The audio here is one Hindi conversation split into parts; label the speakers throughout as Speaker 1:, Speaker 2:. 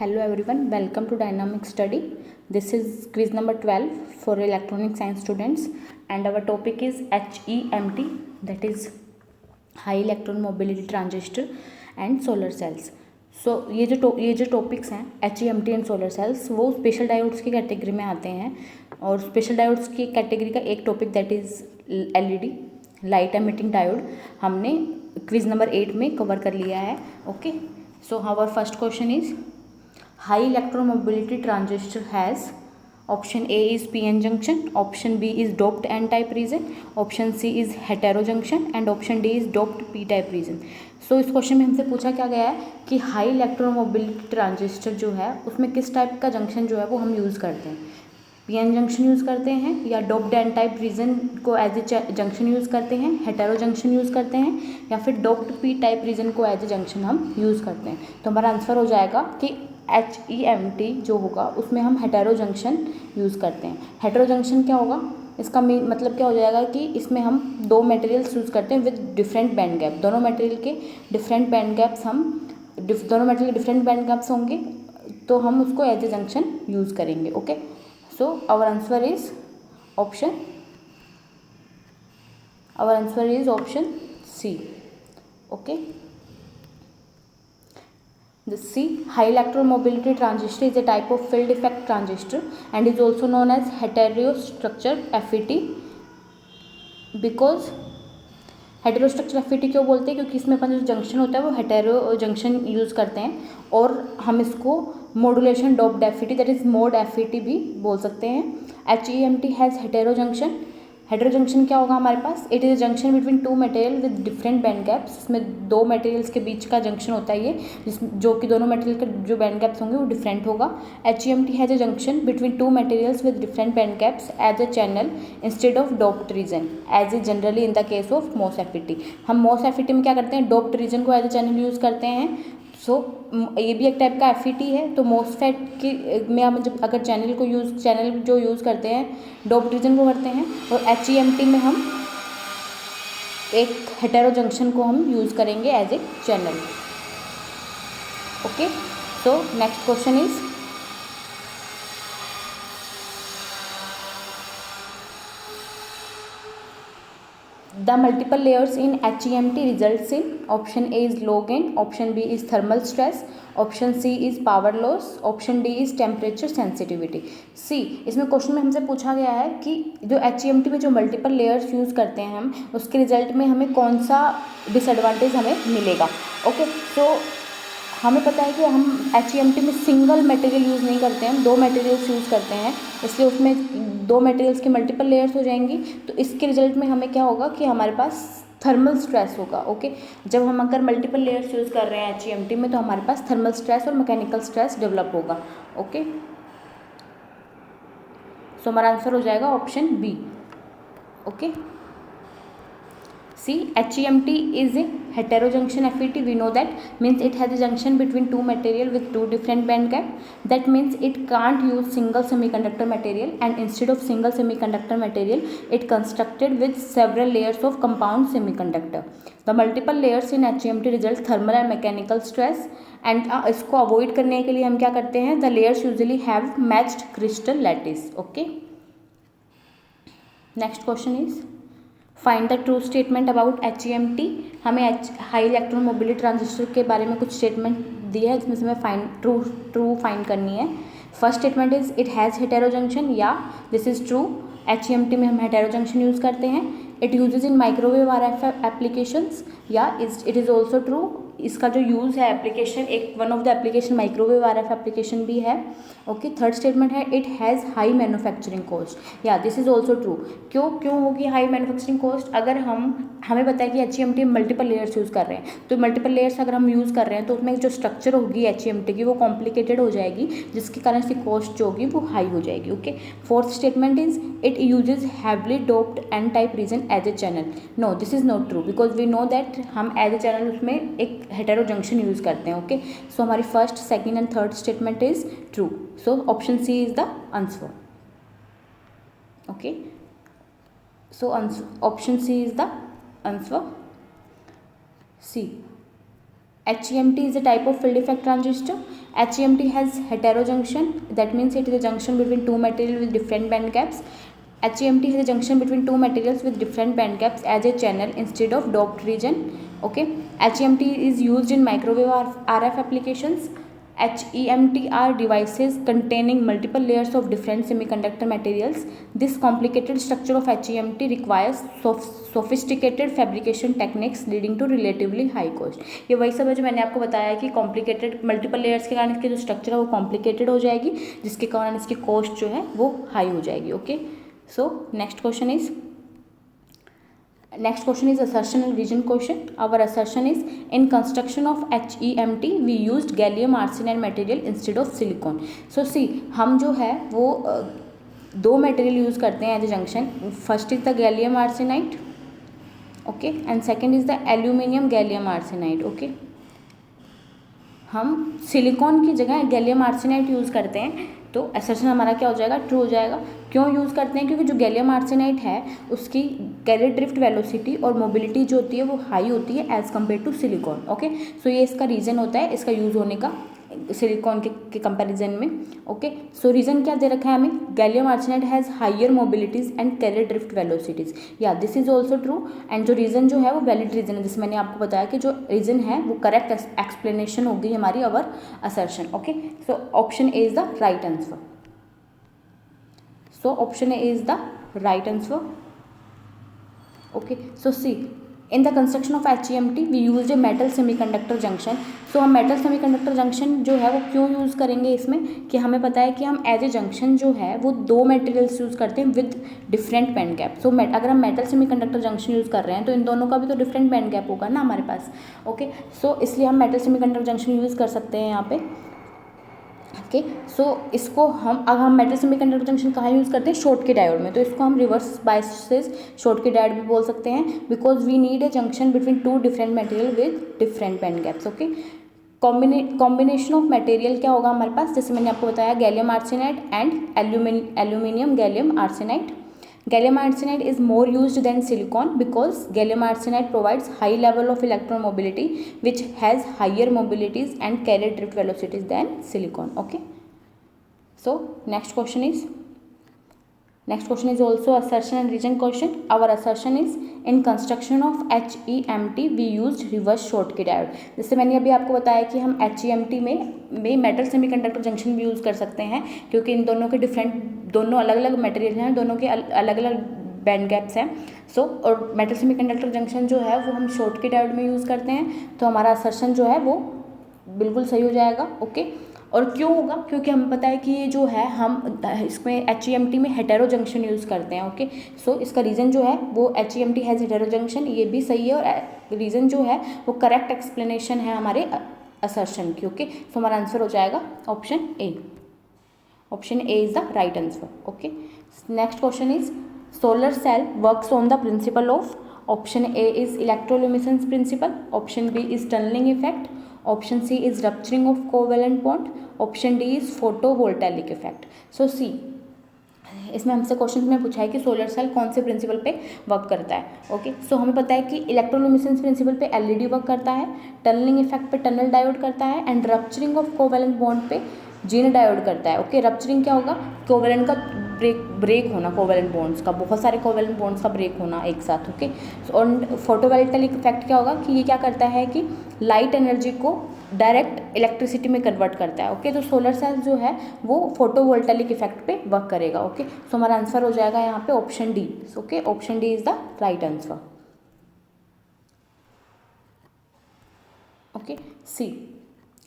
Speaker 1: Hello everyone, welcome to Dynamic Study. This is quiz number 12 for electronic science students and our topic is HEMT, that is High Electron Mobility Transistor and Solar Cells. So ये जो टॉपिक्स हैं HEMT एंड सोलर सेल्स वो स्पेशल डायोड्स की कैटेगरी में आते हैं और स्पेशल डायोड्स की कैटेगरी का एक topic that is LED light emitting diode हमने क्विज नंबर 8 में कवर कर लिया है. Okay, so our first question is high electromobility transistor has option A is PN junction, option B is doped N type region, option C is hetero junction and option D is doped P type region. So इस क्वेश्चन में हमसे पूछा क्या गया है कि हाई इलेक्ट्रोमोबिलिटी ट्रांजिस्टर जो है उसमें किस टाइप का जंक्शन जो है वो हम यूज़ करते हैं. PN जंक्शन यूज़ करते हैं या डोप्ड एन टाइप रीजन को एज ए जंक्शन यूज़ करते हैं, हेटेरो जंक्शन यूज़ करते हैं या फिर डोप्ड पी टाइप रीजन को एज ए जंक्शन हम यूज़ करते हैं. तो हमारा आंसर हो जाएगा कि HEMT जो होगा उसमें हम हेटेरो जंक्शन यूज़ करते हैं. हेटेरो जंक्शन क्या होगा, इसका मतलब क्या हो जाएगा कि इसमें हम दो मटेरियल्स यूज़ करते हैं विद डिफरेंट बैंड गैप. दोनों मटेरियल के डिफरेंट बैंड गैप्स दोनों मटेरियल डिफरेंट बैंड गैप्स होंगे तो हम उसको एज ए जंक्शन यूज़ करेंगे. Okay, so our answer is option C. Okay, the C, high electromobility transistor is a type of field effect transistor and is also known as heterostructure FET because हेटेरोस्ट्रक्चर FET क्यों बोलते हैं, क्योंकि इसमें अपन जो जंक्शन होता है वो हेटेरो जंक्शन यूज़ करते हैं और हम इसको modulation doped FET that is mode FET भी बोल सकते हैं. HEMT has hetero junction. Hetero junction क्या होगा हमारे पास, it is junction between two material with different band gaps. इसमें दो मटेरियल्स के बीच का जंक्शन होता है ये, जो कि दोनों मटेरियल के जो बैंड गैप्स होंगे वो डिफरेंट होगा. HEMT has a junction between two materials with different band gaps as a channel instead of doped region as is generally in the case of MOS FET. हम MOS FET में क्या करते हैं, डोप्ड रीजन को एज अ चैनल यूज़ करते हैं. सो ये भी एक टाइप का FET है. तो MOSFET की में हम जब अगर चैनल जो यूज़ करते हैं डोप्ड रीजन को करते हैं और HEMT में हम एक हेटेरो जंक्शन को हम यूज़ करेंगे as a channel. Okay, so next question is the multiple layers in HEMT results in option A is low gain, option B is thermal stress, option C is power loss, option D is temperature sensitivity. C, इसमें क्वेश्चन में हमसे पूछा गया है कि जो HEMT में जो मल्टीपल लेयर्स यूज़ करते हैं हम उसके रिजल्ट में हमें कौन सा डिसएडवांटेज हमें मिलेगा. ओके, तो हमें पता है कि हम HEMT में सिंगल मटेरियल यूज़ नहीं करते हैं, हम दो मटेरियल्स यूज़ करते हैं, इसलिए उसमें दो मटेरियल्स की मल्टीपल लेयर्स हो जाएंगी. तो इसके रिजल्ट में हमें क्या होगा कि हमारे पास थर्मल स्ट्रेस होगा. ओके, जब हम अगर मल्टीपल लेयर्स यूज़ कर रहे हैं HEMT में तो हमारे पास थर्मल स्ट्रेस और मैकेनिकल स्ट्रेस डेवलप होगा. ओके, सो हमारा आंसर हो जाएगा option B. Okay, See, HEMT is a heterojunction FET. We know that means it has a junction between two material with two different band gap. That means it can't use single semiconductor material, and instead of single semiconductor material, it constructed with several layers of compound semiconductor. The multiple layers in HEMT result thermal and mechanical stress. And इसको avoid करने के लिए हम क्या करते हैं, the layers usually have matched crystal lattice. Okay. Next question is find the true statement about HEMT. हमें हाई इलेक्ट्रॉन मोबिलिटी ट्रांजिस्टर के बारे में कुछ स्टेटमेंट दिए है जिसमें से हमें ट्रू फाइंड करनी है. First statement is it has hetero junction. या दिस इज ट्रू, HEMT में हम हेटेरो जंक्शन यूज़ करते हैं. It uses in microwave RF applications. या इट इज़ ऑल्सो ट्रू, इसका जो यूज़ है एप्लीकेशन, एक one of the application microwave RF application भी है. ओके, थर्ड स्टेटमेंट है it has high manufacturing cost. या दिस इज ऑल्सो ट्रू. क्यों होगी हाई मैन्युफैक्चरिंग कॉस्ट, अगर हमें पता है कि HEMT में मल्टीपल लेयर्स यूज़ कर रहे हैं तो मल्टीपल लेयर्स अगर हम यूज़ कर रहे हैं तो उसमें जो स्ट्रक्चर होगी HEMT की वो कॉम्प्लिकेटेड हो जाएगी जिसके कारण से कॉस्ट जो होगी वो हाई हो जाएगी. Okay, fourth statement is it uses heavily doped N type region as a channel. No, this is not true because we know that हम एज ए चैनल उसमें एक हेटेरो जंक्शन यूज़ करते हैं. ओके, सो हमारी first, second and third statement is true. So option C is the answer. Okay, so option C is the answer. C. HEMT is a type of field effect transistor. HEMT has heterojunction, that means it is a junction between two materials with different band gaps. HEMT has a junction between two materials with different band gaps as a channel instead of doped region. Okay, HEMT is used in microwave RF applications. HEMT are devices containing multiple layers of different semiconductor materials. This complicated structure of HEMT requires sophisticated fabrication techniques leading to relatively high cost. ये वही सब है जो मैंने आपको बताया कि कॉम्प्लिकेटेड मल्टीपल लेयर्स के कारण इसकी जो स्ट्रक्चर है वो कॉम्प्लिकेटेड हो जाएगी, जिसके कारण इसकी कॉस्ट जो है वो हाई हो जाएगी. Okay, so next question is assertion and reason question. Our assertion is, in construction of HEMT we used gallium arsenide material instead of silicon. So see, हम जो है वो दो मटेरियल यूज़ करते हैं as a junction. First is the gallium arsenide, okay, and second is the aluminium gallium arsenide. Okay, हम सिलिकॉन की जगह गैलियम आर्सेनाइड यूज़ करते हैं, तो असर्शन हमारा क्या हो जाएगा, ट्रू हो जाएगा. क्यों यूज़ करते हैं, क्योंकि जो गैलियम आर्सेनाइड है उसकी कैरियर ड्रिफ्ट वेलोसिटी और मोबिलिटी जो होती है वो हाई होती है as compare to silicon. Okay, so ये इसका रीज़न होता है इसका यूज़ होने का सिलिकॉन के कंपैरिजन में. ओके, सो रीज़न क्या दे रखा है हमें, gallium arsenide has higher mobilities and carrier drift velocities. Yeah this is also true. And जो रीज़न जो है वो वैलिड रीज़न है, जैसे मैंने आपको बताया कि जो रीज़न है वो करेक्ट एक्सप्लेनेशन होगी हमारी our assertion. Okay, so option A is the right answer. So option A is the right answer. Okay, so see, in the construction of HEMT we used a metal semiconductor junction. So हम metal semiconductor junction जो है वो क्यों यूज़ करेंगे इसमें, कि हमें पता है कि हम एज ए जंक्शन जो है वो दो मटेरियल्स यूज़ करते हैं विद डिफरेंट बैंड गैप. सो अगर हम मेटल सेमीकंडक्टर जंक्शन यूज़ कर रहे हैं तो इन दोनों का भी तो डिफरेंट बैंड गैप होगा ना हमारे पास. ओके, सो इसलिए हम मेटल सेमीकंडक्टर जंक्शन यूज़ कर सकते हैं यहाँ पे. ओके, सो इसको हम अगर हम मेटल सेमीकंडक्टर जंक्शन कहाँ यूज़ करते हैं, शॉर्ट के डायोड में, तो इसको हम reverse biases Schottky diode भी बोल सकते हैं, because we need a junction between two different material with different band gaps. Okay, combination of material क्या होगा हमारे पास, जैसे मैंने आपको बताया gallium arsenide and aluminium gallium arsenide. Gallium arsenide is more used than silicon because gallium arsenide provides high level of electron mobility which has higher mobilities and carrier drift velocities than silicon. Okay, so next question is also assertion and reason question. Our assertion is, in construction of HEMT we used reverse Schottky diode. जैसे मैंने अभी आपको बताया कि हम HEMT में मेटल सेमीकंडक्टर जंक्शन भी यूज़ कर सकते हैं, क्योंकि इन दोनों के दोनों अलग अलग मटेरियल हैं, दोनों के अलग अलग बैंड गैप्स हैं. सो और मेटल सेमीकंडक्टर जंक्शन जो है वो हम Schottky डायोड में यूज़ करते हैं, तो हमारा असर्शन जो है वो बिल्कुल सही हो जाएगा. ओके, और क्यों होगा, क्योंकि हमें पता है कि ये जो है हम इसमें HEMT में हेटेरो जंक्शन यूज़ करते हैं. ओके, सो इसका रीज़न जो है वो HEMT हैज़ हेटेरो जंक्शन, ये भी सही है, और रीज़न जो है वो करेक्ट एक्सप्लेनेशन है हमारे असर्शन की. ओके, सो हमारा आंसर हो जाएगा option A. Option A is the right answer. Okay, next question is, solar cell works on the principle of. Option A is electroluminescence principle, option B is tunnelling effect, option C is rupturing of covalent bond, option D is photovoltaic effect. So see, इसमें हमसे क्वेश्चन में पूछा है कि सोलर सेल कौन से प्रिंसिपल पे वर्क करता है. ओके, सो हमें पता है कि इलेक्ट्रोल्यूमिनेसेंस प्रिंसिपल पे एलईडी वर्क करता है, टनलिंग इफेक्ट पे टनल डायोड करता है, and rupturing of covalent bond पे जीन डायोड करता है. ओके, रप्चरिंग क्या होगा, कोवेलेंट का ब्रेक होना, कोवेलेंट बॉन्ड्स का, बहुत सारे कोवेलेंट बॉन्ड्स का ब्रेक होना एक साथ. ओके, और फोटोवोल्टेइक इफेक्ट क्या होगा कि ये क्या करता है कि लाइट एनर्जी को डायरेक्ट इलेक्ट्रिसिटी में कन्वर्ट करता है. ओके, तो सोलर सेल जो है वो फोटोवोल्टेइक इफेक्ट पे वर्क करेगा. ओके, सो हमारा आंसर हो जाएगा यहाँ पे option D. Okay, option D is the right answer. Okay, see,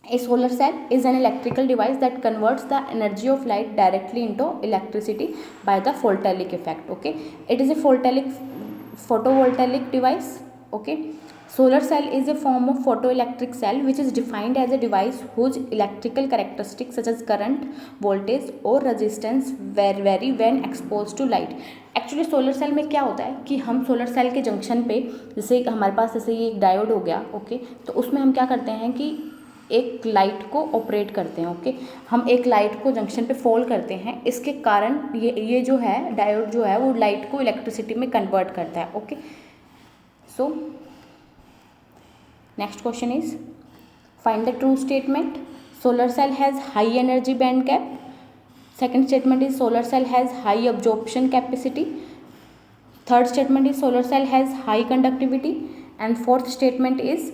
Speaker 1: a solar cell is an electrical device that converts the energy of light directly into electricity by the voltaic effect. Okay, it is a photovoltaic device. Okay, solar cell is a form of photoelectric cell which is defined as a device whose electrical characteristics such as current, voltage or resistance vary when exposed to light. Actually solar cell में क्या होता है कि हम सोलर सेल के जंक्शन पे, जैसे हमारे पास जैसे ये एक डायोड हो गया. ओके, तो उसमें हम क्या करते हैं कि एक लाइट को ऑपरेट करते हैं. ओके, हम एक लाइट को जंक्शन पे फॉल करते हैं, इसके कारण ये जो है डायोड जो है वो लाइट को इलेक्ट्रिसिटी में कन्वर्ट करता है. Okay, so next question is, Find the true statement. Solar cell has high energy band gap. Second statement is solar cell has high absorption capacity. Third statement is solar cell has high conductivity. And fourth statement is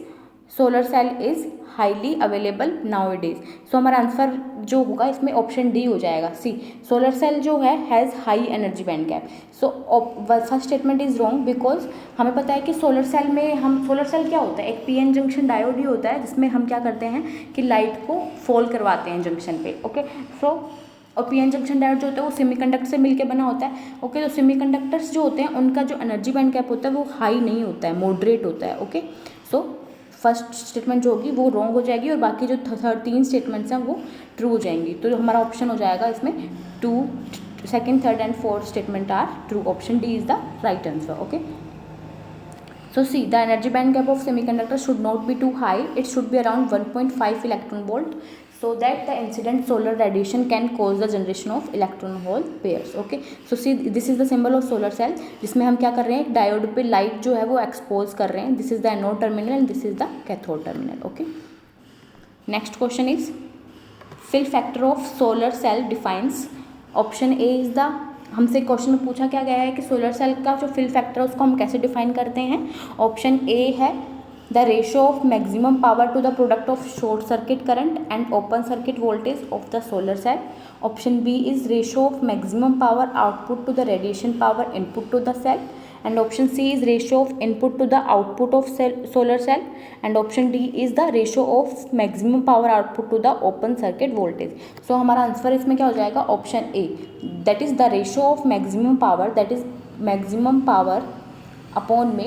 Speaker 1: solar cell is highly available now it is. So हमारा आंसर जो होगा इसमें ऑप्शन डी हो जाएगा. सी, सोलर सेल जो है has high energy band gap. So first statement is wrong because हमें पता है कि सोलर सेल में सोलर सेल क्या होता है, एक पीएन जंक्शन डायोड ही होता है जिसमें हम क्या करते हैं कि लाइट को फॉल करवाते हैं जंक्शन पे. ओके, सो और पीएन जंक्शन डायोड जो होता है वो सेमीकंडक्टर से मिलकर बना होता है. ओके, तो सेमीकंडक्टर्स जो होते हैं उनका जो एनर्जी बैंड गैप होता है वो हाई नहीं होता है, मॉडरेट होता है. ओके, सो फर्स्ट स्टेटमेंट जो होगी वो रॉन्ग हो जाएगी और बाकी जो तीन स्टेटमेंट्स हैं वो ट्रू हो जाएंगी. तो हमारा ऑप्शन हो जाएगा इसमें two, second, third and fourth statement are true. Option D is the right answer. Okay, so see, the energy band gap of semiconductor should not be too high. It should be around 1.5 electron volt so that the incident solar radiation can cause the generation of electron hole pairs. Okay, so see, this is the symbol of solar cell जिसमें हम क्या कर रहे हैं, डायोड पे लाइट जो है वो एक्सपोज कर रहे हैं. This is the anode terminal and this is the cathode terminal. Okay, next question is fill factor of solar cell defines. Option A is the, हमसे क्वेश्चन में पूछा क्या गया है कि सोलर सेल का जो फिल फैक्टर है उसको हम कैसे डिफाइन करते हैं. ऑप्शन ए है the ratio of maximum power to the product of short circuit current and open circuit voltage of the solar cell. Option B is ratio of maximum power output to the radiation power input to the cell. And option C is ratio of input to the output of solar cell. And option D is the ratio of maximum power output to the open circuit voltage. So हमारा आंसर इसमें क्या हो जाएगा, option A, that is the ratio of maximum power, that is maximum power upon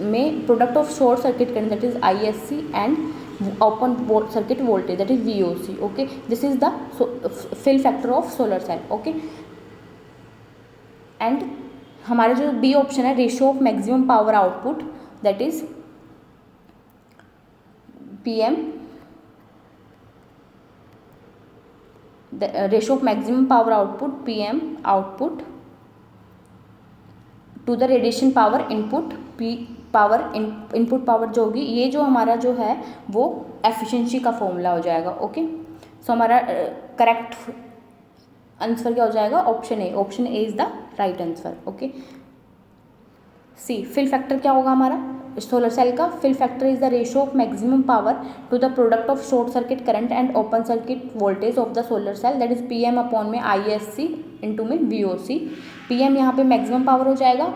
Speaker 1: में product of short circuit current that is ISC and open circuit voltage that is VOC. Okay, this is the fill factor of solar cell. Okay, and हमारा जो बी ऑप्शन है ratio of maximum power output that is PM, ratio of maximum power output PM output to the radiation power input P power input power जो होगी, ये जो हमारा जो है वो एफिशिएंसी का फॉर्मूला हो जाएगा. ओके, सो हमारा करेक्ट आंसर क्या हो जाएगा, option A. Option A is the right answer. Okay, see, fill factor क्या होगा हमारा सोलर सेल का. Fill factor is the ratio of maximum power to the product of short circuit current and open circuit voltage of the solar cell that is PM upon में ISC इंटू में VOC. PM यहाँ पे मैक्सिमम पावर हो जाएगा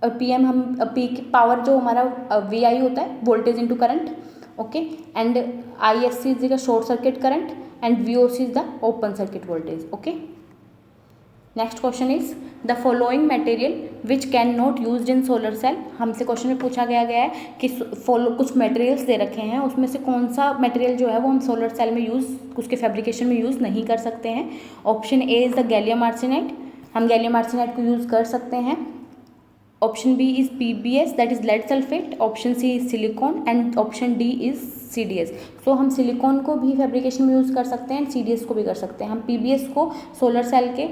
Speaker 1: और PM हम P की पावर जो हमारा VI होता है voltage into current. Okay, and ISC is the short circuit current and VOC is the open circuit voltage. Okay, next question is the following material which can not use in solar cell. हमसे क्वेश्चन में पूछा गया है कि कुछ मटेरियल्स दे रखे हैं, उसमें से कौन सा मटेरियल जो है वो हम सोलर सेल में यूज़, उसके फैब्रिकेशन में यूज़ नहीं कर सकते हैं. Option A is the gallium arsenide, हम गैलियम आर्सेनाइड को यूज़ कर सकते हैं. Option B is PBS that is lead sulphate. Option C is silicon and option D is CDS. So हम सिलिकॉन को भी फैब्रिकेशन में यूज़ कर सकते हैं एंड CDS को भी कर सकते हैं. हम PBS को सोलर सेल के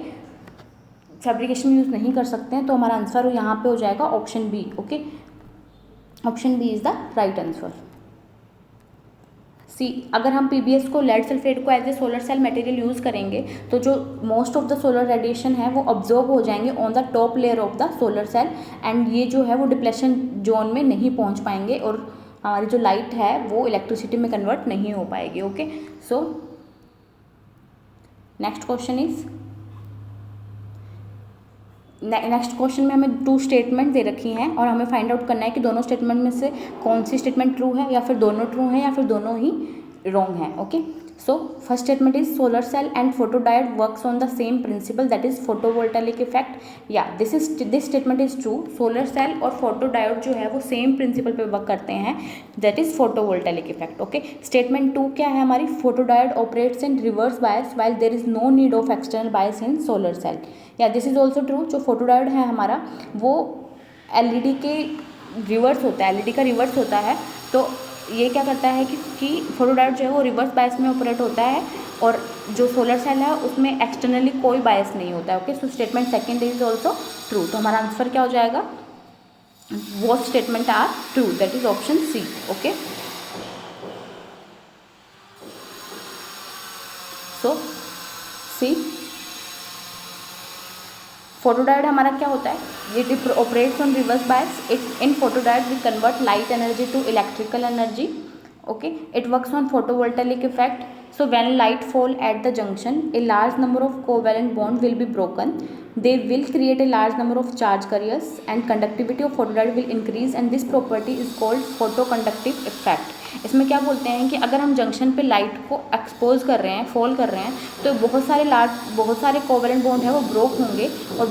Speaker 1: फैब्रिकेशन में यूज़ नहीं कर सकते हैं. तो हमारा आंसर यहाँ पे हो जाएगा option B. Okay, option B is the right answer. See, अगर हम PBS को लेड सल्फेट को as a solar cell material use करेंगे तो जो most of the solar radiation है वो ऑब्जॉर्ब हो जाएंगे on the top layer of the solar cell and ये जो है वो डिप्लेशन जोन में नहीं पहुंच पाएंगे और हमारी जो लाइट है वो इलेक्ट्रिसिटी में कन्वर्ट नहीं हो पाएगी. Okay, so next question is, next question में हमें 2 स्टेटमेंट दे रखी हैं और हमें फाइंड आउट करना है कि दोनों स्टेटमेंट में से कौन सी स्टेटमेंट ट्रू है या फिर दोनों ट्रू हैं या फिर दोनों ही रॉन्ग हैं. Okay, so first statement is solar cell and photodiode works on the same principle that is photovoltaic effect. Yeah this statement is true. Solar cell और फोटोडायोड जो है वो सेम प्रिंसिपल पे वर्क करते हैं that is photovoltaic effect. Okay, statement 2 क्या है हमारी, photodiode operates in reverse bias while there is no need of external bias in solar cell. या दिस इज ऑल्सो ट्रू. जो फोटोडायोड है हमारा वो LED के रिवर्स होता है, LED का रिवर्स होता है. तो ये क्या करता है कि फोटोडायोड जो है वो रिवर्स बायस में ऑपरेट होता है और जो सोलर सेल है उसमें एक्सटर्नली कोई बायस नहीं होता है. Okay, so statement second is also true. तो हमारा आंसर क्या हो जाएगा, both statement are true that is option C. Okay, so see photodiode हमारा क्या होता है, it operates on reverse bias. It in photodiode we convert light energy to electrical energy. Okay, it works on photovoltaic effect. So when light fall at the junction, a large number of covalent bond will be broken. They will create a large number of charge carriers and conductivity of photodiode will increase, and this property is called photoconductive effect. इसमें क्या बोलते हैं कि अगर हम जंक्शन पे लाइट को एक्सपोज कर रहे हैं, फॉल कर रहे हैं, तो बहुत सारे कोवेलेंट बॉन्ड है वो ब्रोक होंगे, और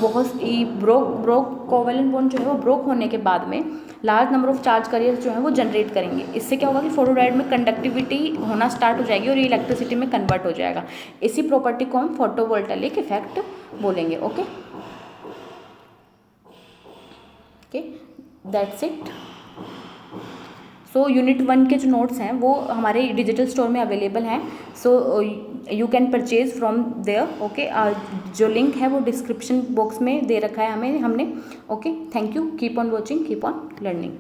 Speaker 1: ब्रोक कोवेलेंट बॉन्ड जो है वो ब्रोक होने के बाद में large number of charge carriers जो है वो जनरेट करेंगे. इससे क्या होगा कि फोटोडायोड में कंडक्टिविटी होना स्टार्ट हो जाएगी और ये इलेक्ट्रिसिटी में कन्वर्ट हो जाएगा. इसी प्रॉपर्टी को हम फोटोवोल्टाइक इफेक्ट बोलेंगे. Okay, that's it. So unit 1 के जो नोट्स हैं वो हमारे डिजिटल स्टोर में अवेलेबल हैं. So you can purchase from there. Okay, जो लिंक है वो डिस्क्रिप्शन बॉक्स में दे रखा है हमने. ओके, thank you. Keep on watching, keep on learning.